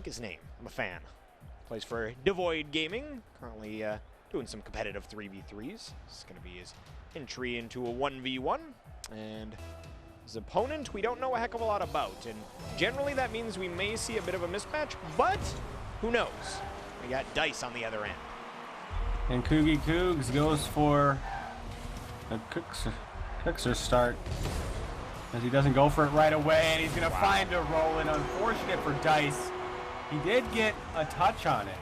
like his name. I'm a fan. Plays for DvG Gaming. Currently doing some competitive 3v3s. This is going to be his entry into a 1v1. And his opponent, we don't know a heck of a lot about. And generally that means we may see a bit of a mismatch, but who knows? We got Dice on the other end. And CougyCougs goes for a Cookser start. As he doesn't go for it right away, and he's going to find a roll, and unfortunate for Dice. He did get a touch on it,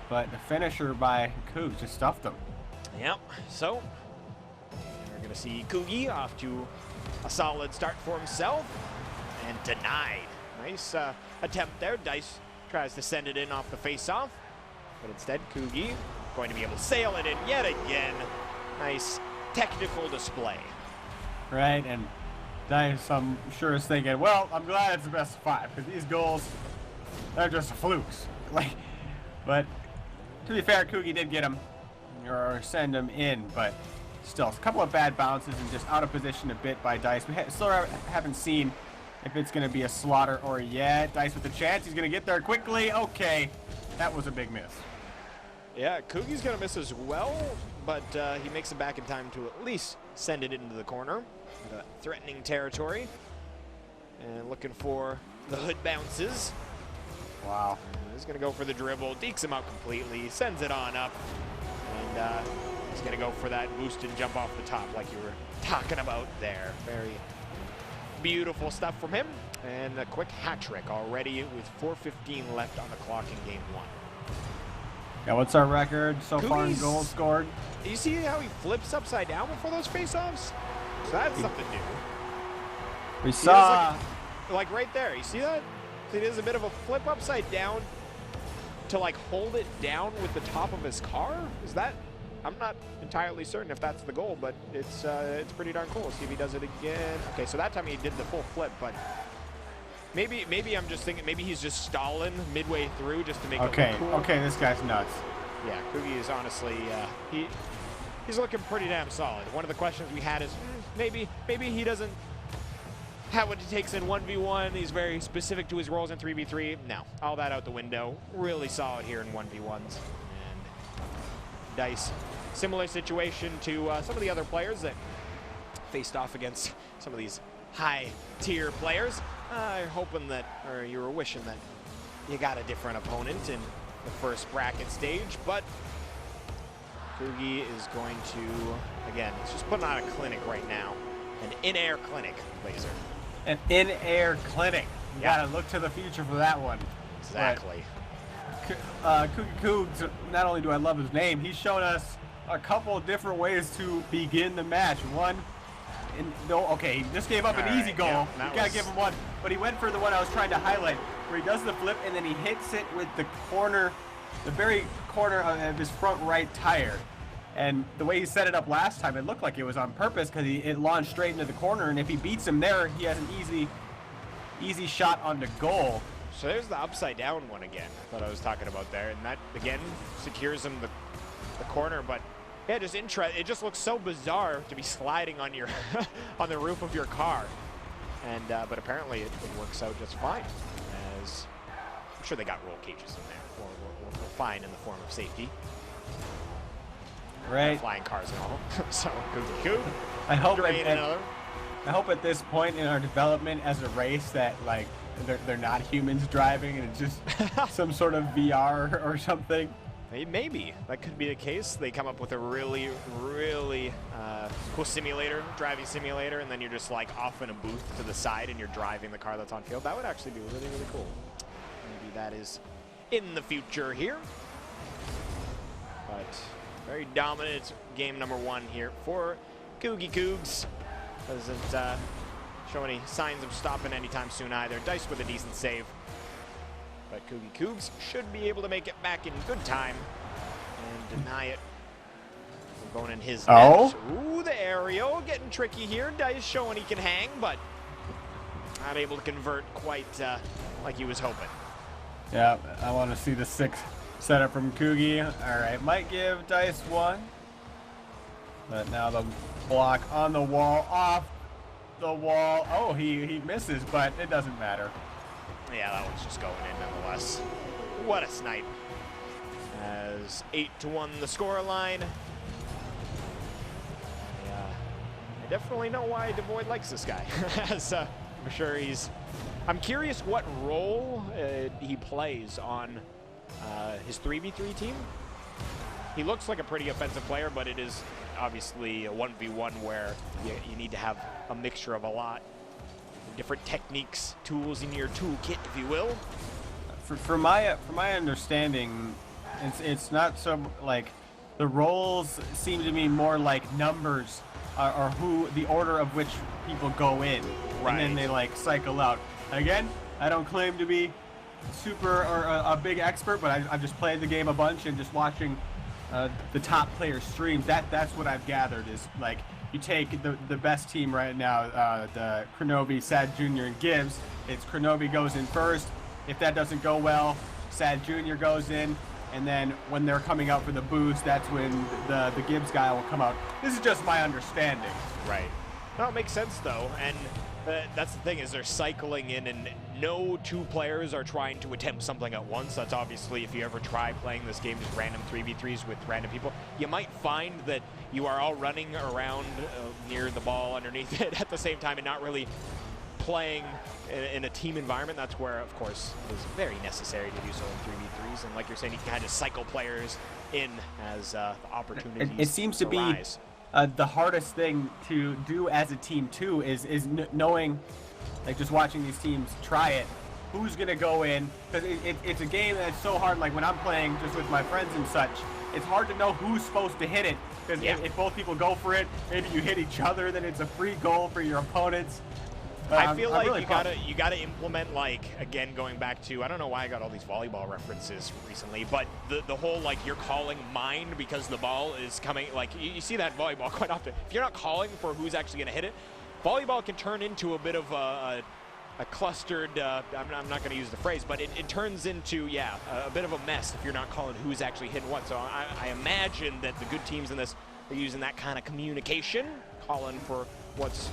but the finisher by Cougs just stuffed him. Yep, so we're going to see Cougy off to a solid start for himself, and denied. Nice attempt there. Dice tries to send it in off the face-off, but instead Cougy going to be able to sail it in yet again. Nice technical display. Right, and Dice, I'm sure, is thinking, well, I'm glad it's the best of 5, because these goals, they're just flukes. But to be fair, Cougy did get him, or send him in, but still, a couple of bad bounces and just out of position a bit by Dice. We still haven't seen if it's going to be a slaughter or yet. Dice with the chance, he's going to get there quickly. Okay, that was a big miss. Yeah, Cougy's going to miss as well, but he makes it back in time to at least send it into the corner. Threatening territory. And looking for the hood bounces. Wow. He's going to go for the dribble, dekes him out completely, sends it on up. And he's going to go for that boost and jump off the top like you were talking about there. Very beautiful stuff from him. And a quick hat trick already with 4:15 left on the clock in game 1. Yeah, what's our record so far in goals scored? You see how he flips upside down before those face-offs? So that's something new. We saw... Like right there, you see that? He does a bit of a flip upside down to like hold it down with the top of his car? Is that... I'm not entirely certain if that's the goal, but it's pretty darn cool. See if he does it again. Okay, so that time he did the full flip, but maybe I'm just thinking maybe he's just stalling midway through just to make it look cool. Okay, this guy's nuts. Yeah, Cougy is honestly he's looking pretty damn solid. One of the questions we had is maybe he doesn't have what it takes in 1v1. He's very specific to his roles in 3v3. No, all that out the window. Really solid here in 1v1s. And Dice, similar situation to some of the other players that faced off against some of these high-tier players. You're hoping that, or you were wishing that you got a different opponent in the first bracket stage, but Cougy is going to, again, he's just putting on a clinic right now. An in-air clinic, Laser. An in-air clinic. You gotta look to the future for that one. Exactly. CougyCougs, not only do I love his name, he's shown us a couple of different ways to begin the match. One, okay, he just gave up an easy goal. Yeah, you gotta give him one, but he went for the one I was trying to highlight, where he does the flip and then he hits it with the corner, the very corner of his front right tire. And the way he set it up last time, it looked like it was on purpose because it launched straight into the corner, and if he beats him there, he has an easy shot on the goal. So there's the upside down one again that I was talking about there, and that again secures him the corner, but yeah, it just looks so bizarre to be sliding on your on the roof of your car. And but apparently it works out just fine, as I'm sure they got roll cages in there. We're fine in the form of safety. Right. Flying cars and all. So CougyCougs. I hope at this point in our development as a race that like they're not humans driving and it's just some sort of VR or something. Maybe that could be the case. They come up with a really cool simulator, driving simulator, and then you're just like off in a booth to the side and you're driving the car that's on field. That would actually be really cool. Maybe that is in the future here. But very dominant game number 1 here for CougyCougs. Doesn't show any signs of stopping anytime soon either. Dice with a decent save. But CougyCougs should be able to make it back in good time and deny it. We're going in his net. Ooh, the aerial getting tricky here. Dice showing he can hang, but not able to convert quite like he was hoping. Yeah, I want to see the 6 setup from Cougy. All right, might give Dice 1. But now the block on the wall, off the wall. Oh, he misses, but it doesn't matter. Yeah, that one's just going in nonetheless. What a snipe. As 8-1 the score line. Yeah, I definitely know why Devoid likes this guy. As I'm sure I'm curious what role he plays on his 3v3 team. He looks like a pretty offensive player, but it is obviously a 1v1 where you need to have a mixture of a lot of different techniques, tools in your toolkit, if you will. For my understanding, it's not so like the roles seem to be more like numbers or the order of which people go in, right. And then they like cycle out. Again, I don't claim to be super or a big expert, but I've just played the game a bunch and just watching the top players stream. That's what I've gathered is like you take the best team right now, the Kronovi, Sad Jr. and Gibbs. It's Kronovi goes in first. If that doesn't go well, Sad Jr. goes in, and then when they're coming out for the boost, that's when the Gibbs guy will come out. This is just my understanding. Right. No, it makes sense though, and that's the thing is they're cycling in, and no two players are trying to attempt something at once. That's obviously, if you ever try playing this game, just random 3v3s with random people, you might find that you are all running around near the ball underneath it at the same time and not really playing in a team environment. That's where, of course, it is very necessary to do so in 3v3s. And like you're saying, you can kind of cycle players in as the opportunities It seems to arise. Be the hardest thing to do as a team too is knowing, like just watching these teams try it, who's gonna go in, because it's a game that's so hard. Like when I'm playing just with my friends and such, it's hard to know who's supposed to hit it, because if both people go for it, maybe you hit each other, then it's a free goal for your opponents. I feel like really you gotta implement, like, again, going back to, I don't know why I got all these volleyball references recently, but the whole, like, you're calling mine because the ball is coming, like, you see that in volleyball quite often. If you're not calling for who's actually gonna hit it, volleyball can turn into a bit of a clustered, I'm not gonna use the phrase, but it turns into, a bit of a mess if you're not calling who's actually hitting what. So I imagine that the good teams in this are using that kind of communication, calling for what's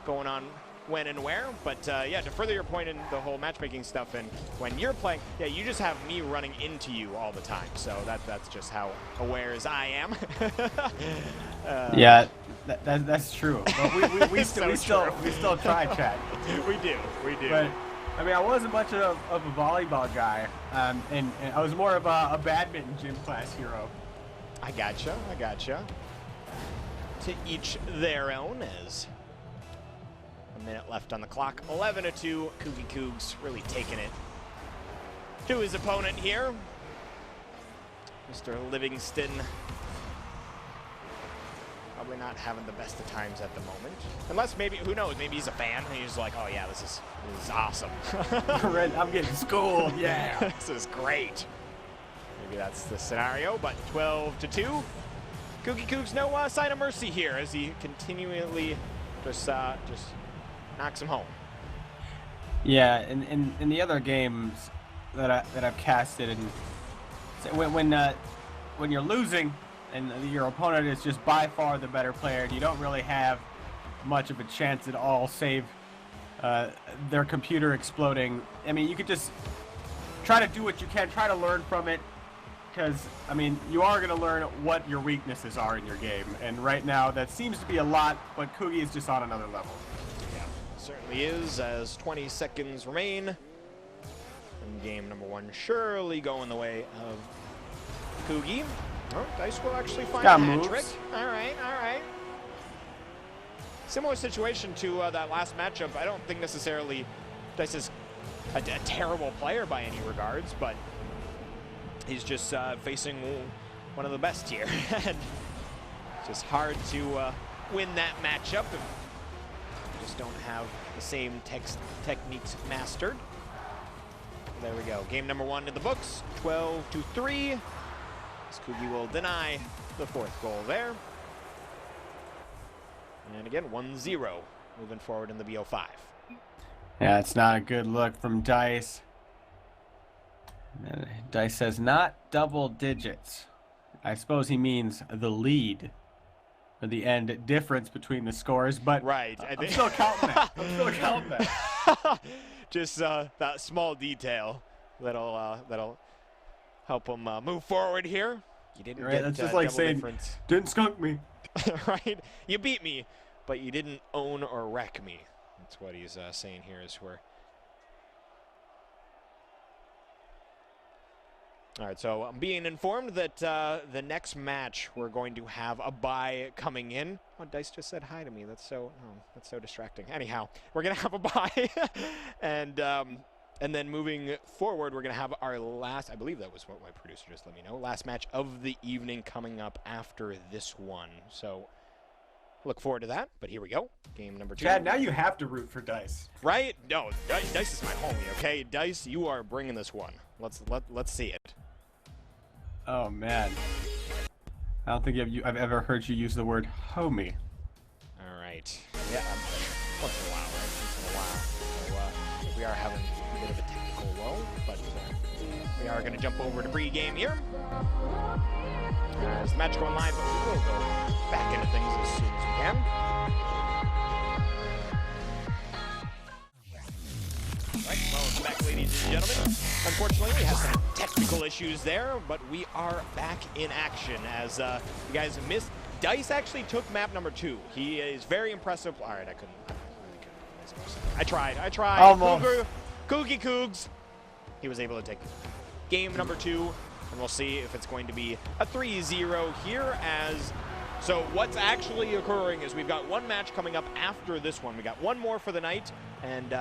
going on when and where. But yeah, to further your point in the whole matchmaking stuff, and when you're playing, you just have me running into you all the time, so that's just how aware as I am. Yeah, that's true. But we still try, Chad. we do. But I mean, I wasn't much of a volleyball guy, and I was more of a badminton gym class hero. I gotcha. To each their own. As a minute left on the clock, 11-2. CougyCougs really taking it to his opponent here, Mr. Livingston. Probably not having the best of times at the moment. Unless maybe, who knows, maybe he's a fan and he's like, oh yeah, this is awesome. I'm getting schooled, yeah. This is great. Maybe that's the scenario, but 12-2. CougyCougs, no sign of mercy here as he continually just knocks him home. Yeah, in the other games that I've casted, and when you're losing and your opponent is just by far the better player, and you don't really have much of a chance at all, save their computer exploding. I mean, you could just try to do what you can, try to learn from it, because I mean, you are going to learn what your weaknesses are in your game, and right now that seems to be a lot, but Cougy is just on another level. Yeah, certainly is, as 20 seconds remain. And game number one surely going the way of Cougy. Oh, Dice will actually find a hat trick. All right. Similar situation to that last matchup. I don't think necessarily Dice is a terrible player by any regards, but he's just facing one of the best here. And it's just hard to win that matchup if you just don't have the same techniques mastered. There we go. Game number one in the books, 12-3. Cougy will deny the fourth goal there. And again, 1-0 moving forward in the BO5. Yeah, it's not a good look from Dice. Dice says not double digits. I suppose he means the lead or the end difference between the scores, but right. I'm still counting that. Just that small detail that'll help him move forward here. You didn't get that's just like saying, difference. Didn't skunk me. Right? You beat me, but you didn't own or wreck me. That's what he's saying here as we're... All right, so I'm being informed that the next match we're going to have a bye coming in. Oh, Dice just said hi to me. That's so distracting. Anyhow, we're gonna have a bye, and then moving forward, we're gonna have our last. I believe that was what my producer just let me know. Last match of the evening coming up after this one. So look forward to that. But here we go, game number 2. Chad, now you have to root for Dice. Right? No, Dice is my homie. Okay, Dice, you are bringing this one. Let's see it. Oh man, I don't think I've ever heard you use the word homie. All right. Yeah. Once in a while, right? Once in a while. So we are having a bit of a technical lull, but we are going to jump over to pre-game here. As the match going live, but we will go back into things as soon as we can. Right, welcome back, ladies and gentlemen. Unfortunately, we had some technical issues there, but we are back in action. As you guys missed, Dice actually took map number 2. He is very impressive. All right, I couldn't. I tried. Almost. CougyCougs. He was able to take game number 2, and we'll see if it's going to be a 3-0 here. So what's actually occurring is we've got one match coming up after this one. We got one more for the night, and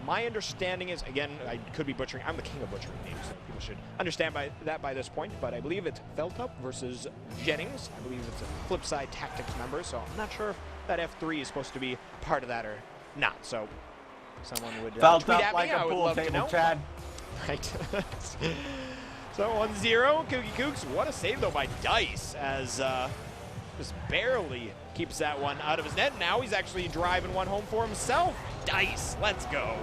my understanding is, again, I could be butchering. I'm the king of butchering names, so people should understand by this point. But I believe it's Feltup versus Jennings. I believe it's a Flipside Tactics member, so I'm not sure if that F3 is supposed to be part of that or not. So someone would tweet at me. I would love to know. Chad. Right. So 1-0, CougyCougs. What a save, though, by Dice, as just barely keeps that one out of his net. Now he's actually driving one home for himself. Dice, let's go.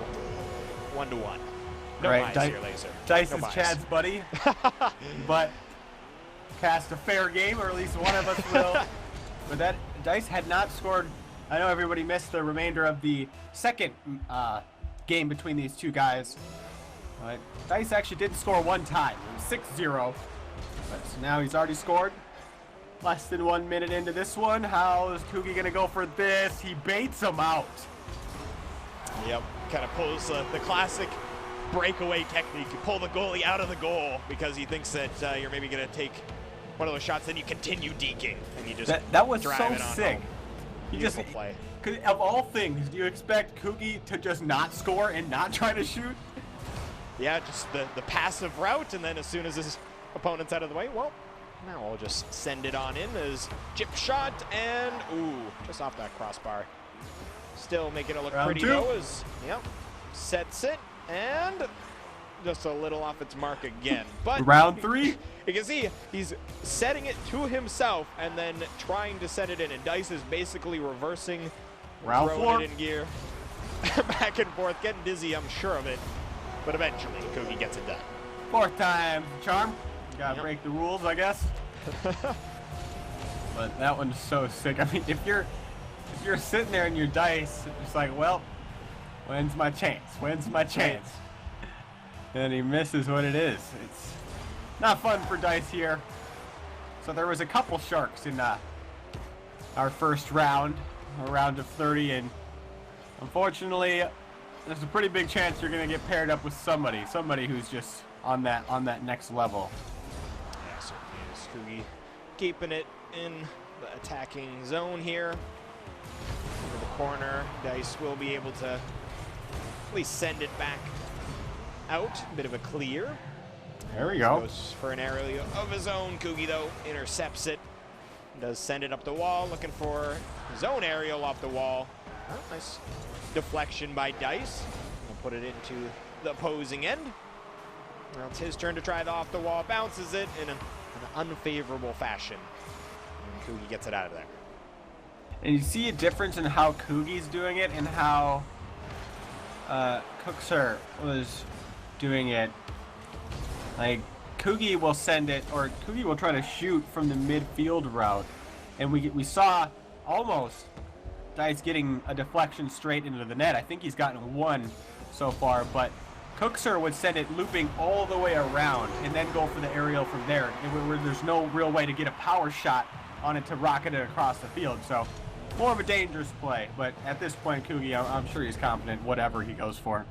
1-1. No right, buys here, Laser. Dice no is buys. Chad's buddy, but cast a fair game, or at least one of us will. But that Dice had not scored. I know everybody missed the remainder of the second game between these two guys. But Dice actually didn't score one time. It was 6-0. But so now he's already scored. Less than 1 minute into this one. How is Cougy gonna go for this? He baits him out. Yep, kind of pulls the classic breakaway technique. You pull the goalie out of the goal because he thinks that you're maybe going to take one of those shots, then you continue deking, and you just that was drive so it on sick. home. You Beautiful play. Of all things, do you expect Cougy to just not score and not try to shoot? Yeah, just the passive route, and then as soon as his opponent's out of the way, well, now I'll just send it on in as chip shot, and ooh, just off that crossbar. Still making it look Round pretty 2. though, as yep, sets it, and just a little off its mark again. But round 3, you can see he's setting it to himself and then trying to set it in, and Dice is basically reversing, round 4 throwing it in gear, back and forth, getting dizzy, I'm sure of it, but eventually Cougy gets it done. 4th time charm. You gotta break the rules, I guess. But that one's so sick. I mean, if you're sitting there and your Dice, it's like, well, when's my chance? When's my chance? And he misses what it is. It's not fun for Dice here. So there was a couple sharks in our first round, a round of 30, and unfortunately, there's a pretty big chance you're gonna get paired up with somebody who's just on that next level. Yeah, certainly is. Cougy keeping it in the attacking zone here. Over the corner, Dice will be able to at least send it back out. A bit of a clear. There we go. Goes for an area of his own. Cougy, though, intercepts it. Does send it up the wall, looking for his own aerial off the wall. Oh, nice deflection by Dice. We'll put it into the opposing end. Well, it's his turn to try it off the wall. Bounces it in an unfavorable fashion. And Cougy gets it out of there. And you see a difference in how Cougy's doing it and how Cookser was doing it. Like, Cougy will send it, or Cougy will try to shoot from the midfield route. And we saw almost Dice getting a deflection straight into the net. I think he's gotten one so far, but Cookser would send it looping all the way around and then go for the aerial from there, where there's no real way to get a power shot on it to rocket it across the field. So more of a dangerous play, but at this point, Cougy, I'm sure he's confident whatever he goes for.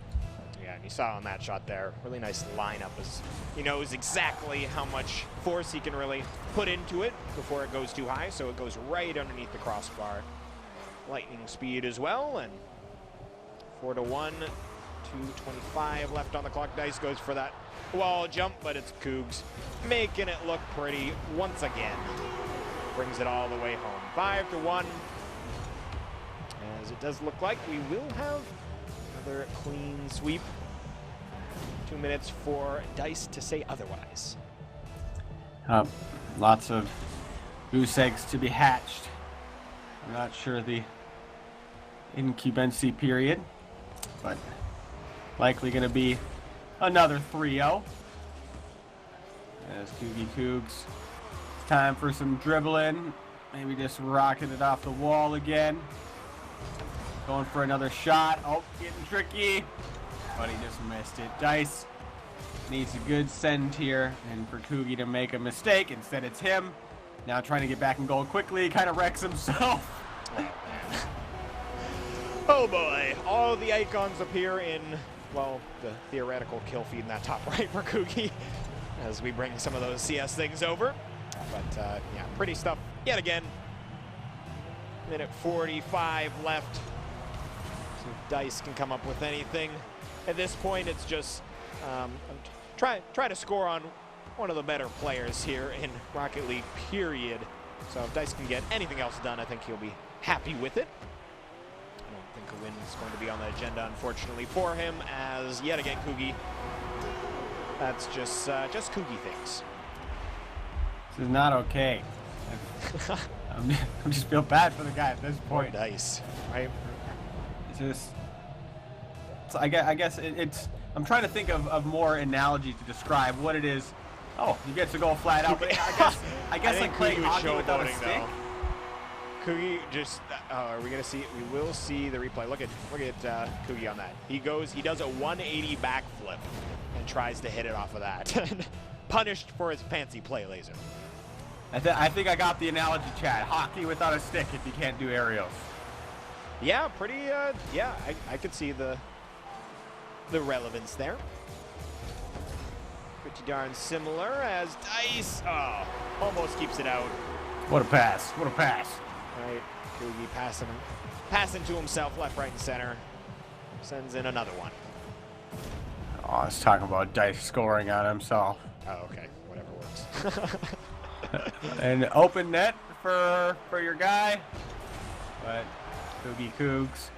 Yeah, and you saw on that shot there, really nice lineup. As he knows exactly how much force he can really put into it before it goes too high, so it goes right underneath the crossbar. Lightning speed as well, and 4-1, 2:25 left on the clock. Dice goes for that wall jump, but it's Cougs making it look pretty once again. Brings it all the way home. 5-1. As it does look like we will have another clean sweep. 2 minutes for Dice to say otherwise. Lots of goose eggs to be hatched. I'm not sure the incubancy period, but likely going to be another 3-0. As CougyCougs, it's time for some dribbling. Maybe just rocking it off the wall again. Going for another shot. Oh, getting tricky. But he just missed it. Dice needs a good send here, and for Cougy to make a mistake. Instead, it's him. Now trying to get back in goal quickly. Kind of wrecks himself. Oh boy, all the icons appear in, well, the theoretical kill feed in that top right for Cougy as we bring some of those CS things over. But yeah, pretty stuff yet again. Minute 45 left. So if Dice can come up with anything. At this point, it's just try to score on one of the better players here in Rocket League, period. So if Dice can get anything else done, I think he'll be happy with it. I don't think a win is going to be on the agenda, unfortunately, for him, as yet again, Cougy. That's just Cougy things. This is not okay. I'm just feel bad for the guy at this point. Poor Dice, right? It's just, I guess it's. I'm trying to think of more analogy to describe what it is. Oh, he gets to go flat out, but I guess like playing hockey without a stick. Cougy just, are we gonna see it? We will see the replay. Look at Cougy on that. He does a 180 backflip and tries to hit it off of that. Punished for his fancy play laser. I think I got the analogy, Chad. Hockey without a stick if you can't do aerials. Yeah, pretty, yeah, I could see the relevance there. Pretty darn similar as Dice, almost keeps it out. What a pass, what a pass. Right, Cougy passing to himself, left, right, and center. Sends in another one. Oh, I was talking about Dice scoring on himself. Oh, okay, whatever works. An open net for your guy, but CougyCougs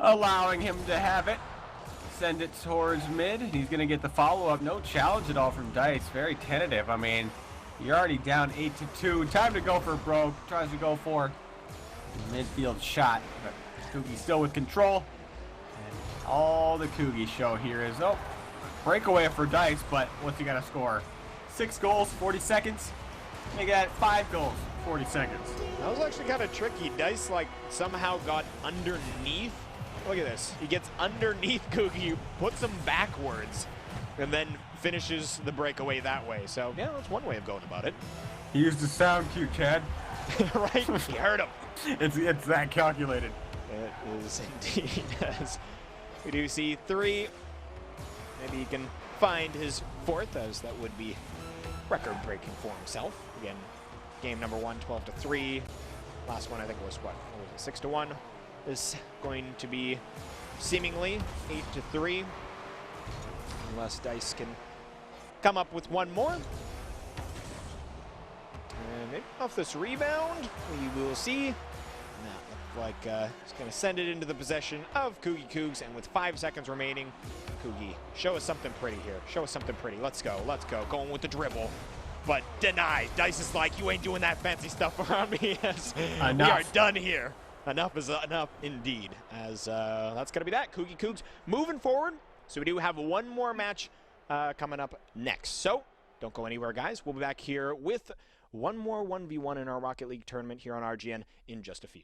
allowing him to have it. Send it towards mid. He's going to get the follow-up. No challenge at all from Dice. Very tentative. I mean, you're already down 8-2. Time to go for broke. Tries to go for a midfield shot, but Cougy still with control. And all the Cougy show here is, breakaway for Dice, but what's he got to score? 6 goals, 40 seconds. Make that 5 goals, 40 seconds. That was actually kind of tricky. Dice, like, somehow got underneath. Look at this. He gets underneath Cougy, puts him backwards, and then finishes the breakaway that way. So, yeah, that's one way of going about it. He used the sound cue, Chad. Right? He heard him. It's that calculated. It is indeed. As we do see 3. Maybe he can find his 4th, as that would be record-breaking for himself. Again, game number 1, 12-3. Last one, I think, was what was it, 6-1? Is going to be seemingly 8-3, unless Dice can come up with one more. And maybe off this rebound, we will see. That looked like he's going to send it into the possession of CougyCougs, and with 5 seconds remaining, Cougy, show us something pretty here. Show us something pretty. Let's go. Let's go. Going with the dribble. But denied. Dice is like, you ain't doing that fancy stuff around me. We are done here. Enough is enough indeed. As that's going to be that. CougyCougs moving forward. So we do have one more match coming up next. So don't go anywhere, guys. We'll be back here with one more 1v1 in our Rocket League tournament here on RGN in just a few.